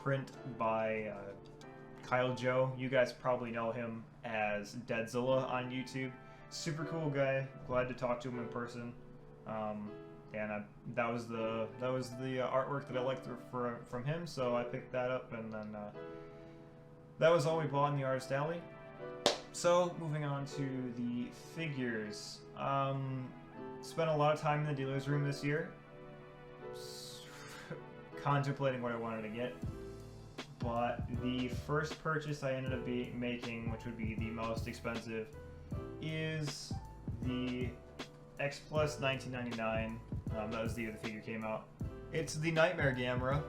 print by Kyle Joe. You guys probably know him as Deadzilla on YouTube. Super cool guy. Glad to talk to him in person. That was the artwork that I liked from him, so I picked that up, and then that was all we bought in the Artist Alley. So moving on to the figures. Spent a lot of time in the dealer's room this year, contemplating what I wanted to get. But the first purchase I ended up making, which would be the most expensive, is the X-Plus 1999. That was the year the figure came out. It's the Nightmare Gamera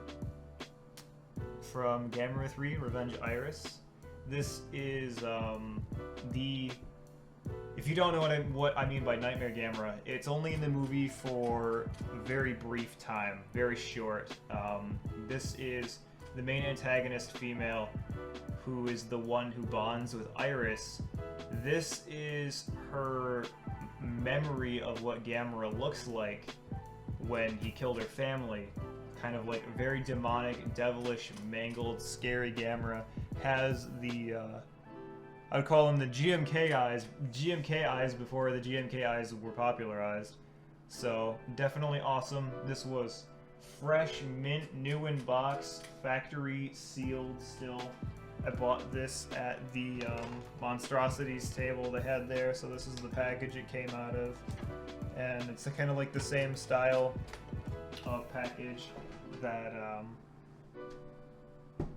from Gamera 3 Revenge Iris. This is if you don't know what I mean by Nightmare Gamera, it's only in the movie for a very brief time, very short. This is the main antagonist female, who is the one who bonds with Iris. This is her memory of what Gamera looks like when he killed her family. Kind of like a very demonic, devilish, mangled, scary Gamera. Has the I'd call them the GMK eyes before the GMK eyes were popularized. So definitely awesome. This was fresh, mint, new in box, factory sealed still. I bought this at the Monstrosities table they had there, so this is the package it came out of. And it's kind of like the same style of package that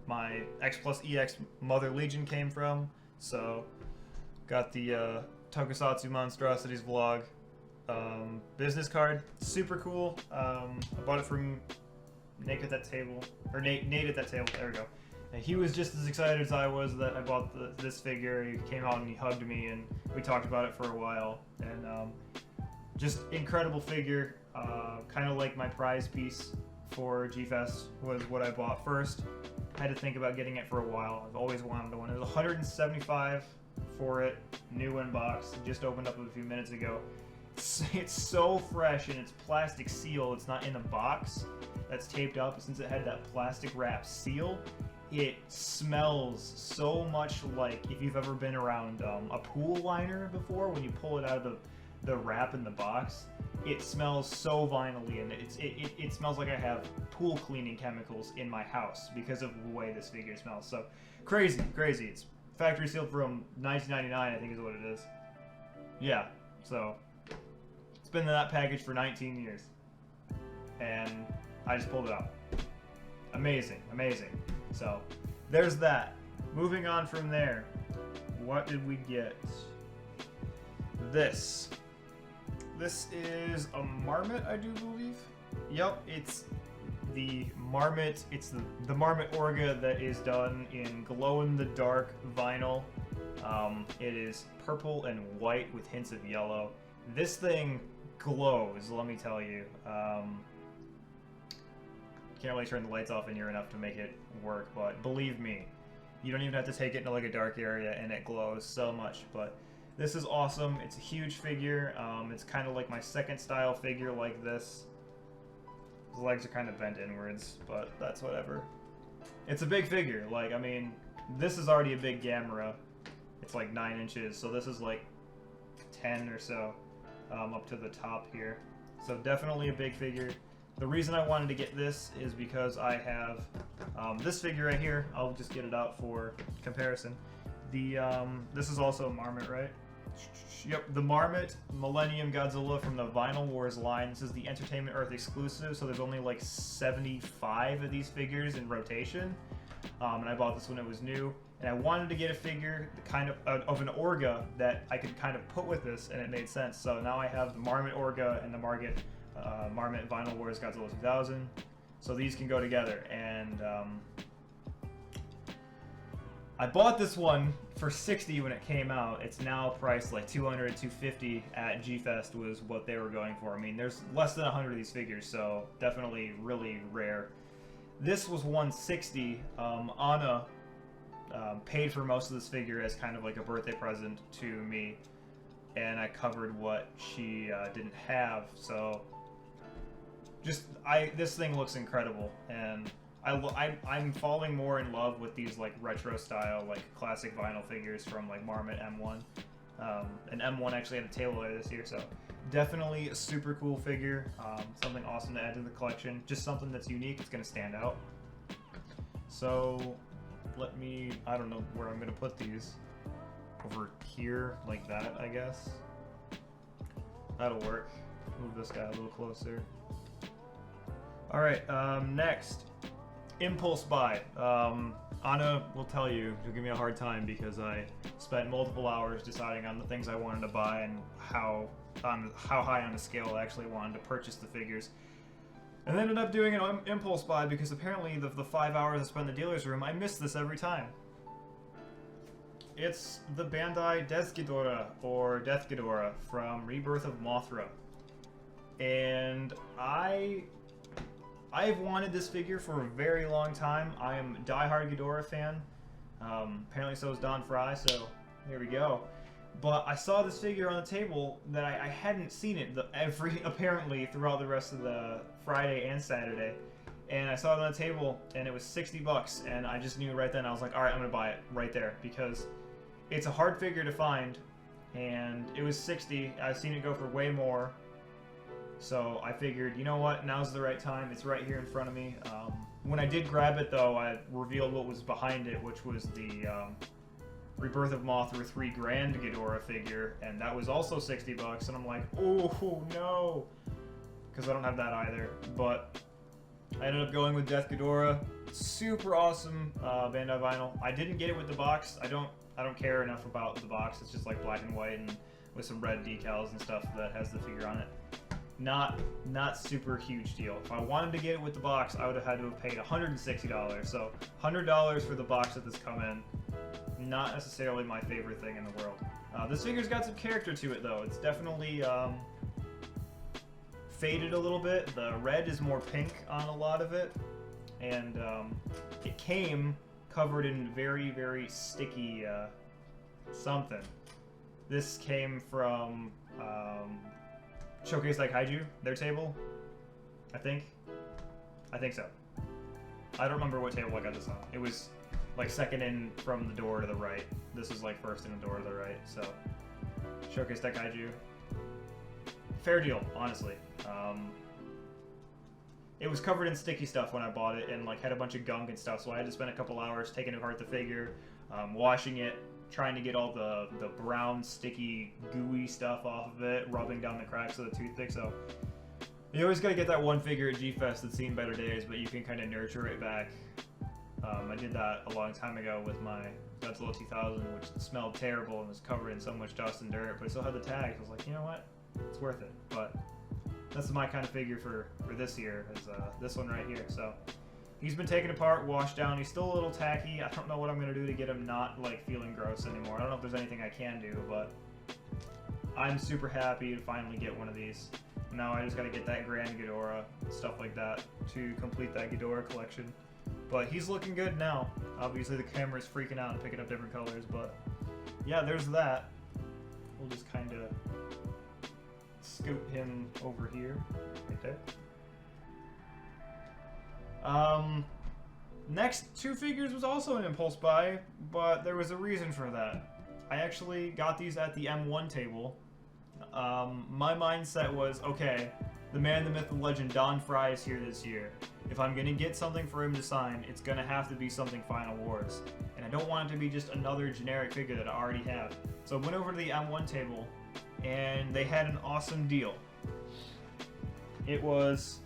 my X-Plus EX Mother Legion came from. So, got the Tokusatsu Monstrosities vlog business card. Super cool. I bought it from Nate at that table. Or Nate at that table. There we go. And he was just as excited as I was that I bought this figure. He came out and he hugged me and we talked about it for a while. And just incredible figure. Kind of like my prize piece for G-Fest was what I bought first. Had to think about getting it for a while. I've always wanted one. It was $175 for it, new in box. Just opened up a few minutes ago. It's so fresh in its plastic seal. It's not in a box that's taped up. Since it had that plastic wrap seal, it smells so much like if you've ever been around a pool liner before. When you pull it out of the wrap in the box, it smells so vinily, and it smells like I have pool cleaning chemicals in my house because of the way this figure smells. So crazy. It's factory sealed from 1999, I think is what it is. Yeah, so it's been in that package for 19 years, and I just pulled it out. Amazing. So there's that. Moving on from there, what did we get? This is a Marmot, I do believe. Yep, it's the Marmot. It's the Marmot Orga that is done in glow-in-the-dark vinyl. It is purple and white with hints of yellow. This thing glows, let me tell you. Can't really turn the lights off in here enough to make it work, but believe me, you don't even have to take it into like a dark area and it glows so much. But this is awesome. It's a huge figure. It's kind of like my second style figure like this. His legs are kind of bent inwards, but that's whatever. It's a big figure. Like, I mean, this is already a big Gamera. It's like 9 inches, so this is like 10 or so up to the top here. So definitely a big figure. The reason I wanted to get this is because I have this figure right here. I'll just get it out for comparison. This is also a Marmot, right? Yep, the Marmot Millennium Godzilla from the Vinyl Wars line. This is the Entertainment Earth exclusive, so there's only like 75 of these figures in rotation. And I bought this when it was new. And I wanted to get a figure kind of an Orga that I could kind of put with this, and it made sense. So now I have the Marmot Orga and the Marmot Vinyl Wars Godzilla 2000. So these can go together. And I bought this one for $60 when it came out. It's now priced like $200, $250 at G-Fest was what they were going for. I mean, there's less than 100 of these figures, so definitely really rare. This was $160. Anna paid for most of this figure as kind of like a birthday present to me, and I covered what she didn't have. So just this thing looks incredible, and I'm falling more in love with these like retro style, like classic vinyl figures from like Marmot M1. And M1 actually had a table there this year, so definitely a super cool figure. Something awesome to add to the collection. Just something that's unique. It's going to stand out. So I don't know where I'm going to put these. Over here, like that, I guess. That'll work. Move this guy a little closer. Alright, next. Impulse buy. Anna will tell you, she'll give me a hard time because I spent multiple hours deciding on the things I wanted to buy and how high on the scale I actually wanted to purchase the figures. And ended up doing an impulse buy because apparently the 5 hours I spent in the dealer's room, I missed this every time. It's the Bandai Death Ghidorah, or Death Ghidorah, from Rebirth of Mothra. And I've wanted this figure for a very long time. I am a diehard Ghidorah fan. Apparently so is Don Fry, so here we go. But I saw this figure on the table that I hadn't seen it apparently throughout the rest of the Friday and Saturday. And I saw it on the table, and it was $60, and I just knew right then. I was like, all right, I'm gonna buy it right there because it's a hard figure to find, and it was $60. I've seen it go for way more. So I figured, you know what, now's the right time. It's right here in front of me. When I did grab it, though, I revealed what was behind it, which was the Rebirth of Mothra 3 Grand Ghidorah figure, and that was also $60, and I'm like, oh, no, because I don't have that either. But I ended up going with Death Ghidorah. Super awesome Bandai vinyl. I didn't get it with the box. I don't care enough about the box. It's just like black and white and with some red decals and stuff that has the figure on it. Not super huge deal. If I wanted to get it with the box, I would have had to have paid $160. So $100 for the box that this come in. Not necessarily my favorite thing in the world. This figure's got some character to it though. It's definitely faded a little bit. The red is more pink on a lot of it, and it came covered in very, very sticky something. This came from Showcase Like Kaiju, their table, I think so. I don't remember what table I got this on. It was like second in from the door to the right. This is like first in the door to the right, so Showcase Like Kaiju. Fair deal, honestly. It was covered in sticky stuff when I bought it and like had a bunch of gunk and stuff, so I had to spend a couple hours taking apart the figure, washing it, trying to get all the brown, sticky, gooey stuff off of it, rubbing down the cracks with a toothpick. So you always gotta get that one figure at G-Fest that's seen better days, but you can kind of nurture it back. I did that a long time ago with my Godzilla 2000, which smelled terrible and was covered in so much dust and dirt, but it still had the tags. I was like, you know what? It's worth it. But that's my kind of figure for this year, is this one right here. So he's been taken apart, washed down. He's still a little tacky. I don't know what I'm going to do to get him not like feeling gross anymore. I don't know if there's anything I can do, but I'm super happy to finally get one of these. Now I just got to get that Grand Ghidorah, stuff like that, to complete that Ghidorah collection. But he's looking good now. Obviously the camera's freaking out and picking up different colors, but yeah, there's that. We'll just kind of scoot him over here, right there. Next two figures was also an impulse buy, but there was a reason for that. I actually got these at the M1 table. My mindset was, okay, the man, the myth, the legend, Don Fry is here this year. If I'm gonna get something for him to sign, it's gonna have to be something Final Wars. And I don't want it to be just another generic figure that I already have. So I went over to the M1 table, and they had an awesome deal. It was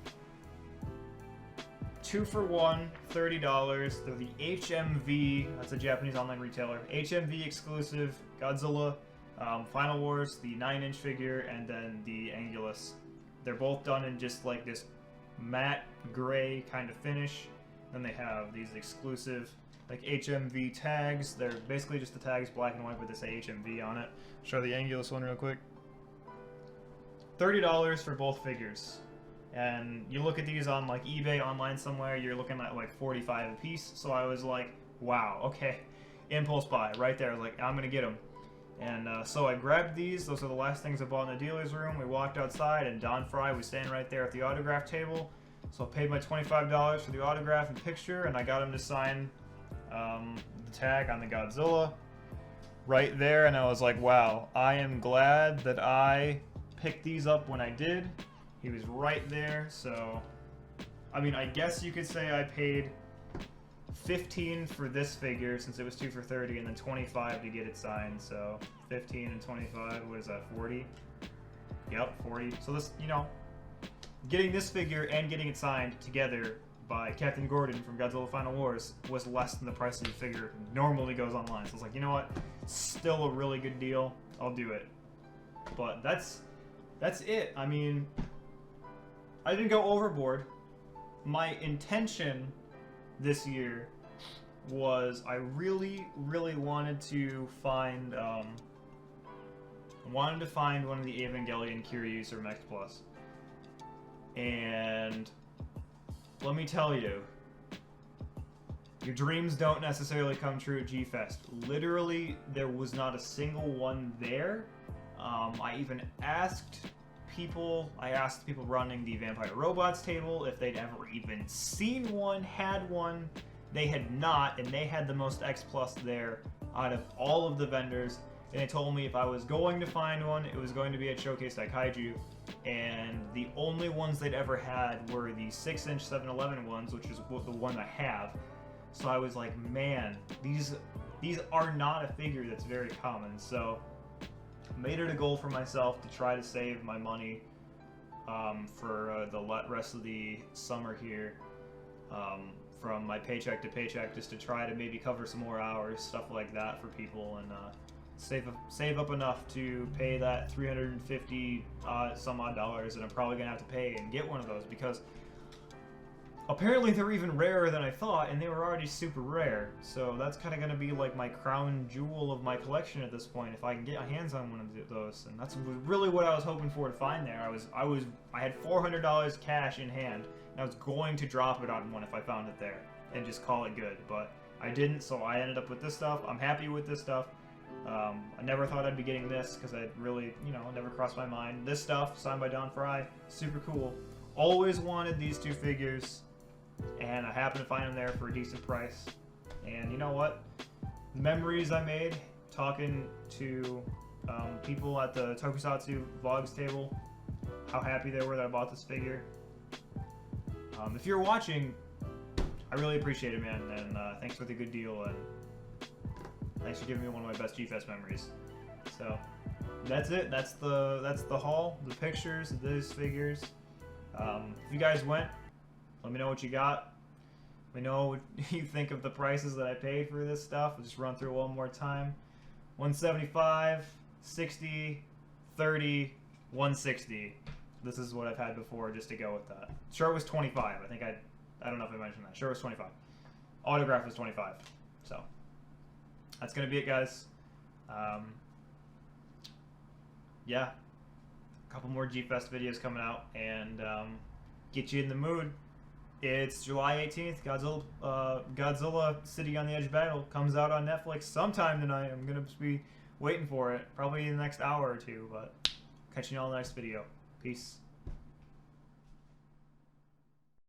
2 for $1, $30. They're the HMV, that's a Japanese online retailer, HMV exclusive Godzilla, Final Wars, the 9-inch figure, and then the Angulus. They're both done in just like this matte gray kind of finish. Then they have these exclusive like HMV tags. They're basically just the tags, black and white, but they say HMV on it. Show the Angulus one real quick. $30 for both figures. And you look at these on like eBay online somewhere, you're looking at like $45 a piece. So I was like, wow, okay, impulse buy right there. I was like, I'm gonna get them. And so I grabbed these. Those are the last things I bought in the dealer's room. We walked outside, and Don Fry was standing right there at the autograph table. So I paid my $25 for the autograph and picture, and I got him to sign the tag on the Godzilla right there, and I was like, wow, I am glad that I picked these up when I did. He was right there, so I mean, I guess you could say I paid $15 for this figure since it was 2 for $30, and then $25 to get it signed. So 15 and 25, what is that, 40? Yep, 40. So this, you know, getting this figure and getting it signed together by Captain Gordon from Godzilla Final Wars was less than the price of the figure normally goes online. So I was like, you know what, still a really good deal. I'll do it. But that's it. I mean, I didn't go overboard. My intention this year was I really wanted to find one of the Evangelion Kiryus from X-Plus, and let me tell you, your dreams don't necessarily come true at G-Fest. Literally, there was not a single one there. I even asked people running the Vampire Robots table if they'd ever even seen one, had one. They had not, and they had the most X-Plus there out of all of the vendors. And they told me if I was going to find one, it was going to be at Showcase Daikaiju. And the only ones they'd ever had were the 6-inch 7-Eleven ones, which is the one I have. So I was like, man, these are not a figure that's very common. So made it a goal for myself to try to save my money for the rest of the summer here, from my paycheck to paycheck, just to try to maybe cover some more hours, stuff like that for people, and save up enough to pay that $350 some odd dollars that I'm probably gonna have to pay and get one of those, because apparently they're even rarer than I thought, and they were already super rare. So that's kind of going to be like my crown jewel of my collection at this point, if I can get my hands on one of those. And that's really what I was hoping for to find there. I had $400 cash in hand, and I was going to drop it on one if I found it there and just call it good. But I didn't, so I ended up with this stuff. I'm happy with this stuff. I never thought I'd be getting this because I'd really, never crossed my mind. This stuff, signed by Don Fry, super cool. Always wanted these two figures, and I happened to find them there for a decent price. And you know what? The memories I made talking to people at the Tokusatsu Vlogs table, how happy they were that I bought this figure. If you're watching, I really appreciate it, man, and thanks for the good deal, and thanks for giving me one of my best G-Fest memories. So that's it. That's the haul, the pictures of these figures. If you guys went, let me know what you got. Let me know what you think of the prices that I paid for this stuff. I'll just run through it one more time. $175, $60, $30, $160. This is what I've had before, just to go with that. Sure, it was $25. I don't know if I mentioned that. Sure, it was $25. Autograph was $25. So that's gonna be it, guys. Yeah, a couple more G-Fest videos coming out, and get you in the mood. It's July 18th. Godzilla City on the Edge Battle comes out on Netflix sometime tonight. I'm going to be waiting for it. Probably in the next hour or two, but catching you all in the next video. Peace.